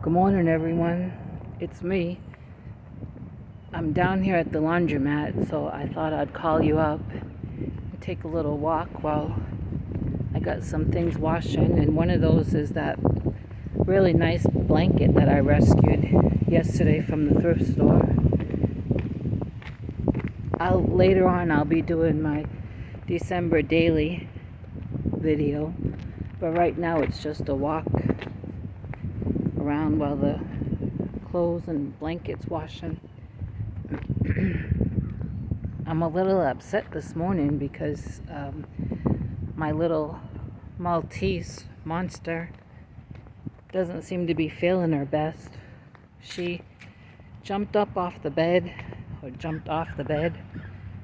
Good morning, everyone. It's me. I'm down here at the laundromat, so I thought I'd call you up and take a little walk while I got some things washing. And one of those is that really nice blanket that I rescued yesterday from the thrift store. Later on, I'll be doing my December daily video, but right now it's just a walk around while the clothes and blankets washing. I'm a little upset this morning because my little Maltese monster doesn't seem to be feeling her best. She jumped off the bed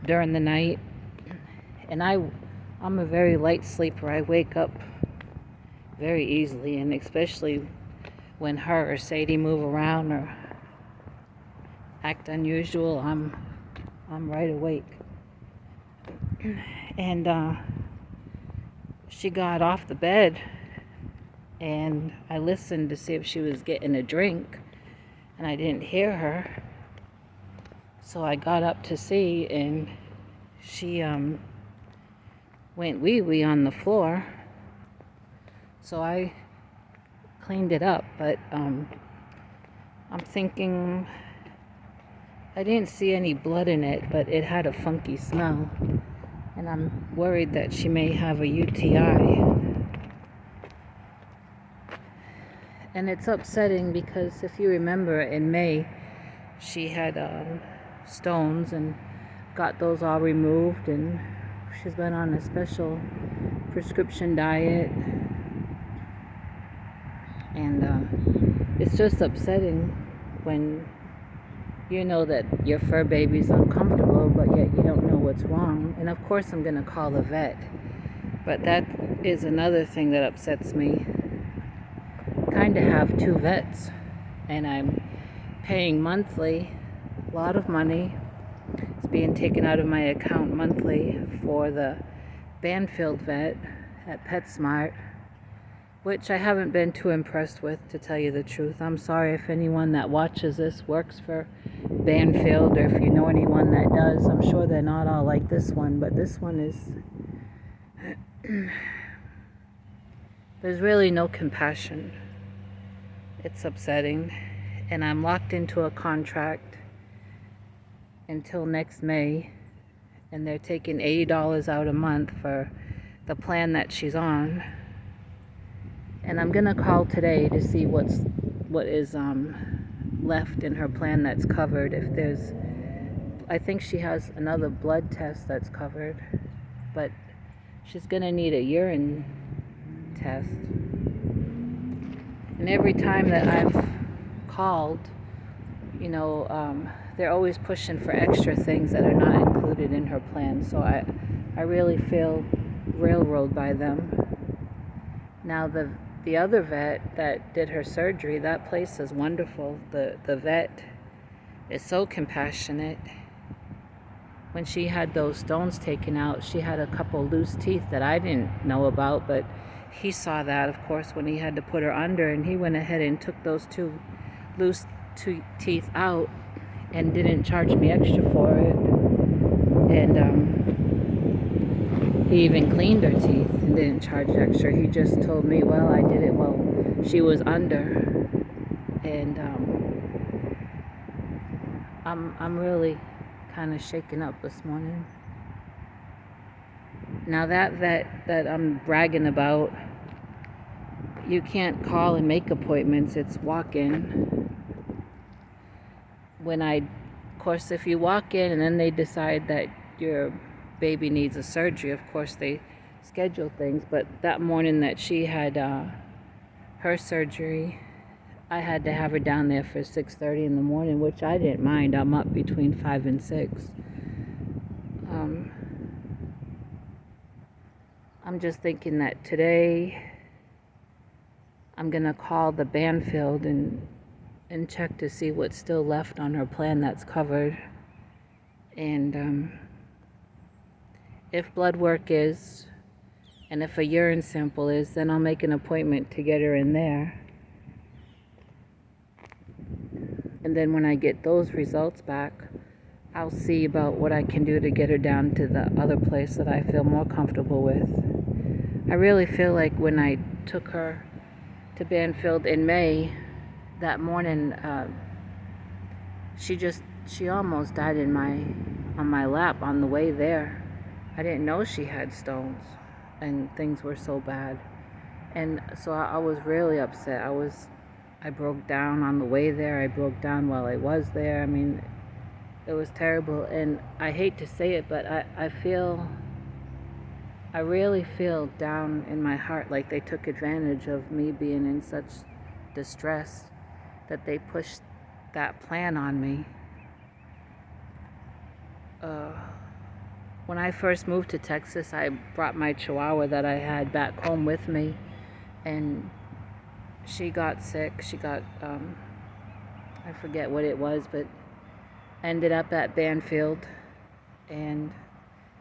during the night, and I'm a very light sleeper. I wake up very easily, and especially when her or Sadie move around or act unusual, I'm right awake. And she got off the bed, and I listened to see if she was getting a drink, and I didn't hear her. So I got up to see, and she went wee-wee on the floor. So I cleaned it up, but I'm thinking, I didn't see any blood in it, but it had a funky smell, and I'm worried that she may have a UTI. And it's upsetting because if you remember, in May she had stones and got those all removed, and she's been on a special prescription diet, and it's just upsetting when you know that your fur baby's uncomfortable, but yet you don't know what's wrong. And of course I'm gonna call the vet, but that is another thing that upsets me. I kind of have two vets, and I'm paying monthly a lot of money. It's being taken out of my account monthly for the Banfield vet at PetSmart, which I haven't been too impressed with, to tell you the truth. I'm sorry if anyone that watches this works for Banfield, or if you know anyone that does. I'm sure they're not all like this one, but this one is there's really no compassion. It's upsetting, and I'm locked into a contract until next May, and they're taking $80 out a month for the plan that she's on. And I'm gonna call today to see what is left in her plan that's covered. If there's, I think she has another blood test that's covered, but she's gonna need a urine test. And every time that I've called, they're always pushing for extra things that are not included in her plan. So I really feel railroaded by them. Now the other vet that did her surgery, that place is wonderful. The vet is so compassionate. When she had those stones taken out, she had a couple loose teeth that I didn't know about, but he saw that, of course, when he had to put her under, and he went ahead and took those two loose teeth out and didn't charge me extra for it. And he even cleaned her teeth and didn't charge extra. He just told me, well, I did it while she was under. And I'm really kind of shaken up this morning. Now that vet that I'm bragging about, you can't call and make appointments. It's walk-in. Of course, if you walk in and then they decide that your baby needs a surgery, of course they schedule things. But that morning that she had her surgery, I had to have her down there for 6:30 in the morning, which I didn't mind. I'm up between 5 and 6. I'm just thinking that today I'm gonna call the Banfield and check to see what's still left on her plan that's covered. And if blood work is, and if a urine sample is, then I'll make an appointment to get her in there. And then when I get those results back, I'll see about what I can do to get her down to the other place that I feel more comfortable with. I really feel like when I took her to Banfield in May, that morning, she almost died on my lap on the way there. I didn't know she had stones and things were so bad. And so I was really upset. I broke down on the way there. I broke down while I was there. I mean, it was terrible. And I hate to say it, but I really feel down in my heart like they took advantage of me being in such distress that they pushed that plan on me. When I first moved to Texas, I brought my Chihuahua that I had back home with me, and she got sick. She got, I forget what it was, but ended up at Banfield. And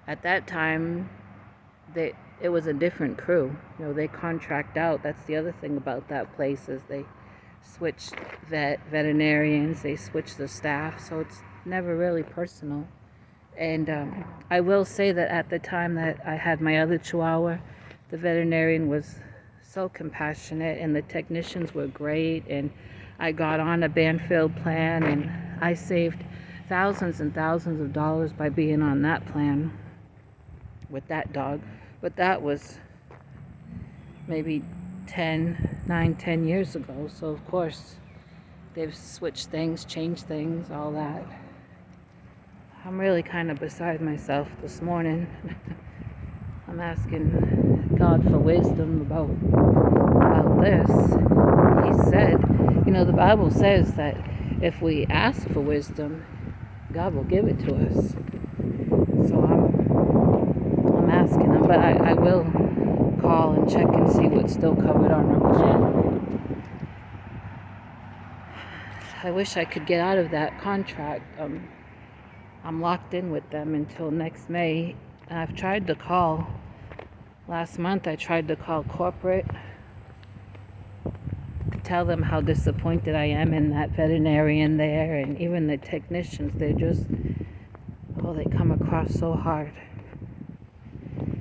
at that time, it was a different crew. You know, they contract out. That's the other thing about that place is they switch veterinarians, they switch the staff, so it's never really personal. And I will say that at the time that I had my other Chihuahua, the veterinarian was so compassionate and the technicians were great, and I got on a Banfield plan and I saved thousands and thousands of dollars by being on that plan with that dog. But that was maybe 10 years ago, so of course they've switched things, changed things, all that. I'm really kind of beside myself this morning. I'm asking God for wisdom about this. He said, you know, the Bible says that if we ask for wisdom, God will give it to us. So I'm asking him, but I will call and check and see what's still covered on our plan. I wish I could get out of that contract. I'm locked in with them until next May. I've tried to call. Last month I tried to call corporate to tell them how disappointed I am in that veterinarian there, and even the technicians, they come across so hard.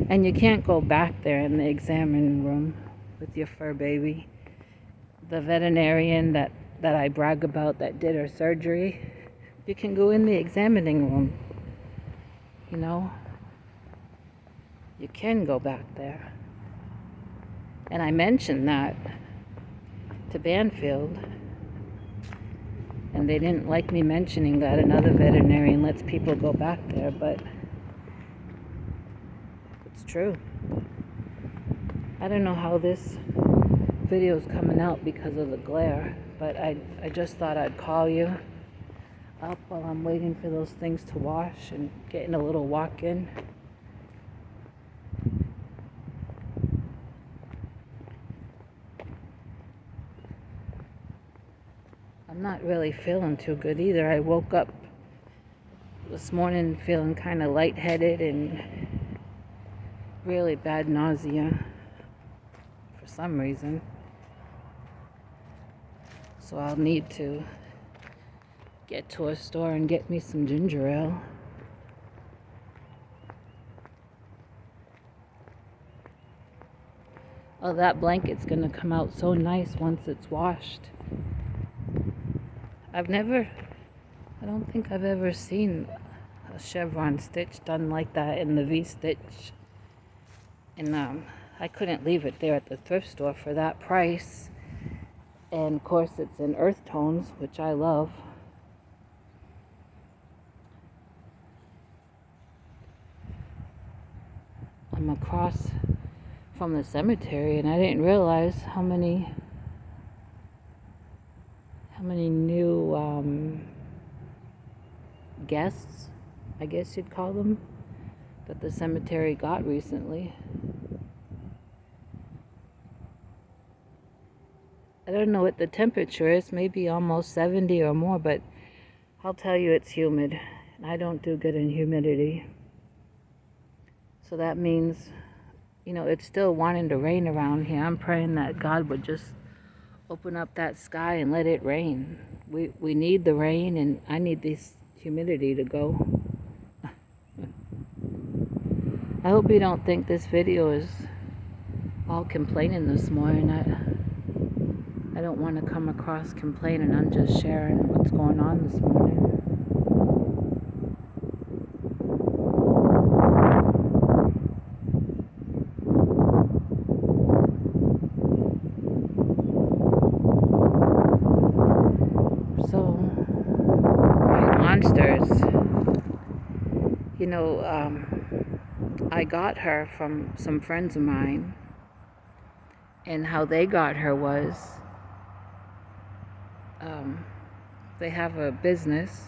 And you can't go back there in the examining room with your fur baby. The veterinarian that I brag about that did her surgery, you can go in the examining room. You know, you can go back there. And I mentioned that to Banfield, and they didn't like me mentioning that another veterinarian lets people go back there, but it's true. I don't know how this video is coming out because of the glare, but I just thought I'd call you up while I'm waiting for those things to wash and getting a little walk in. I'm not really feeling too good either. I woke up this morning feeling kind of lightheaded and really bad nausea for some reason. So I'll need to get to a store and get me some ginger ale. Oh, that blanket's gonna come out so nice once it's washed. I don't think I've ever seen a chevron stitch done like that in the V-stitch. And I couldn't leave it there at the thrift store for that price. And of course it's in earth tones, which I love. I'm across from the cemetery and I didn't realize how many new guests, I guess you'd call them, that the cemetery got recently. I don't know what the temperature is, maybe almost 70 or more, but I'll tell you it's humid. And I don't do good in humidity. So that means, you know, it's still wanting to rain around here. I'm praying that God would just open up that sky and let it rain. We need the rain, and I need this humidity to go. I hope you don't think this video is all complaining this morning. I don't want to come across complaining. I'm just sharing what's going on this morning. So, my monsters, you know, I got her from some friends of mine, and how they got her was they have a business,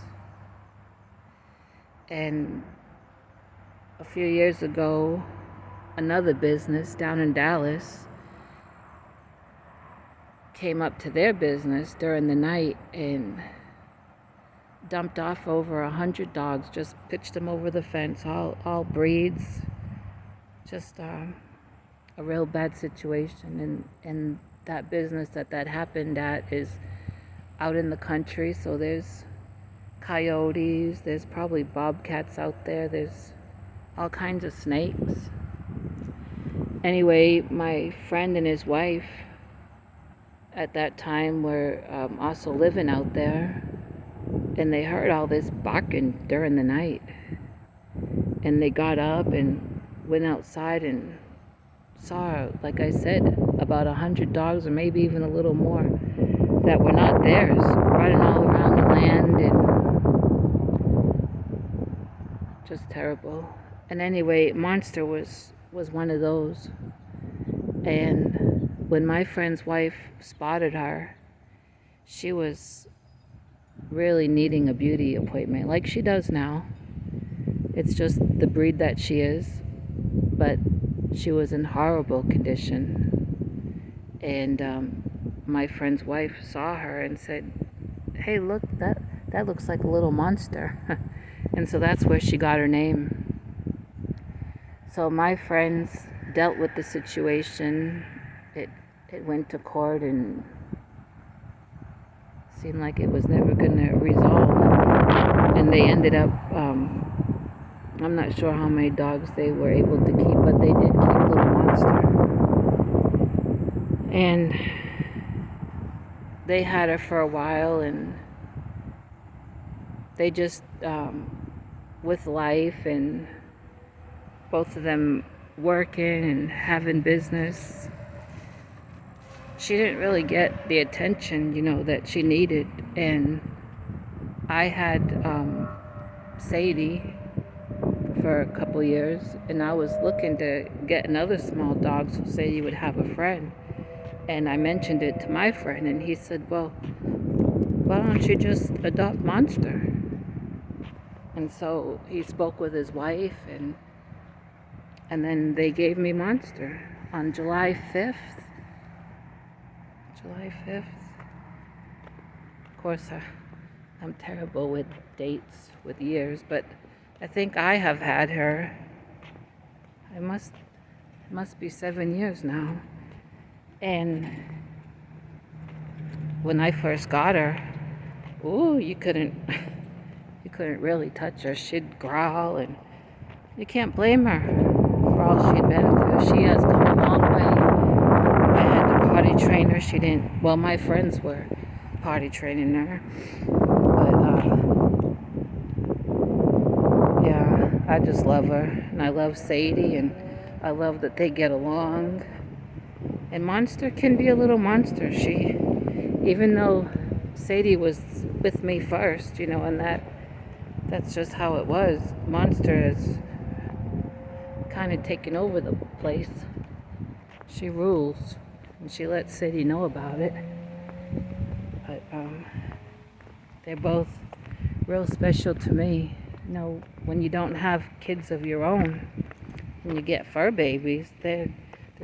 and a few years ago another business down in Dallas came up to their business during the night and dumped off over 100 dogs, just pitched them over the fence, all breeds, just a real bad situation. And that business that happened at is out in the country, so there's coyotes, there's probably bobcats out there, there's all kinds of snakes. Anyway, my friend and his wife at that time were also living out there, and they heard all this barking during the night, and they got up and went outside and saw, like I said, about 100 dogs, or maybe even a little more, that were not theirs, running all around the land, and just terrible. And anyway, Monster was one of those. And when my friend's wife spotted her, she was really needing a beauty appointment, like she does now. It's just the breed that she is, but she was in horrible condition. And my friend's wife saw her and said, "Hey, look, that looks like a little monster." And so that's where she got her name. So my friends dealt with the situation. It went to court and seemed like it was never going to resolve. And they ended up, I'm not sure how many dogs they were able to keep, but they did keep Little Monster. And they had her for a while, and they just, with life and both of them working and having business, she didn't really get the attention, that she needed. And I had Sadie for a couple years, and I was looking to get another small dog so Sadie would have a friend. And I mentioned it to my friend, and he said, "Well, why don't you just adopt Monster?" And so he spoke with his wife, and then they gave me Monster on July 5th. Of course, I'm terrible with dates, with years, but I think I have had her, it must be 7 years now. And when I first got her, you couldn't really touch her. She'd growl, and you can't blame her for all she'd been through. She has come a long way. I had to potty train her. She didn't, well, my friends were potty training her. But, yeah, I just love her. And I love Sadie, and I love that they get along. And Monster can be a little monster. Even though Sadie was with me first, and that's just how it was. Monster is kind of taking over the place. She rules, and she lets Sadie know about it. But they're both real special to me. When you don't have kids of your own, when you get fur babies, they're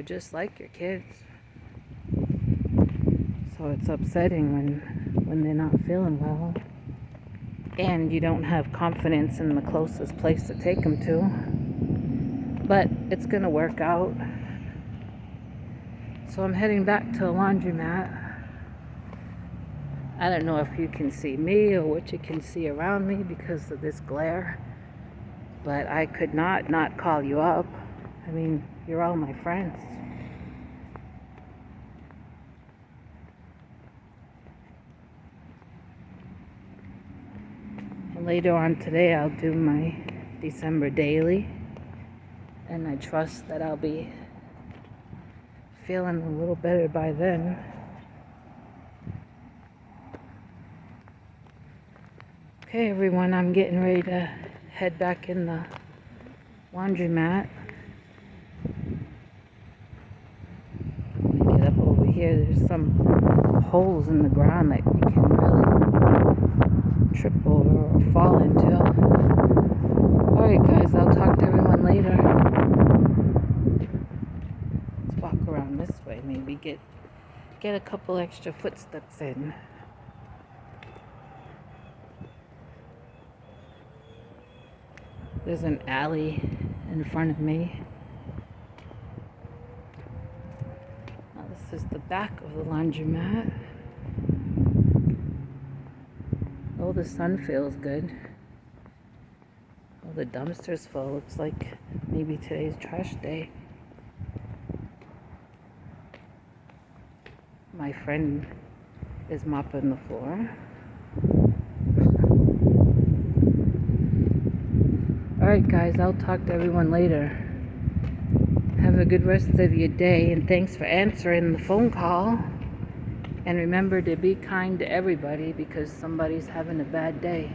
just like your kids. So it's upsetting when they're not feeling well, and you don't have confidence in the closest place to take them to. But it's gonna work out. So I'm heading back to a laundromat. I don't know if you can see me or what you can see around me because of this glare, but I could not call you up. I mean, you're all my friends. And later on today, I'll do my December daily, and I trust that I'll be feeling a little better by then. Okay, everyone, I'm getting ready to head back in the laundromat. Let me get up over here. There's some holes in the ground that you can really trip over or fall into. Alright, guys, I'll talk to everyone later. Let's walk around this way, maybe get a couple extra footsteps in. There's an alley in front of me. Now this is the back of the laundromat. Oh, the sun feels good. Oh, the dumpster's full. Looks like maybe today's trash day. My friend is mopping the floor. Alright, guys, I'll talk to everyone later. Have a good rest of your day, and thanks for answering the phone call. And remember to be kind to everybody because somebody's having a bad day.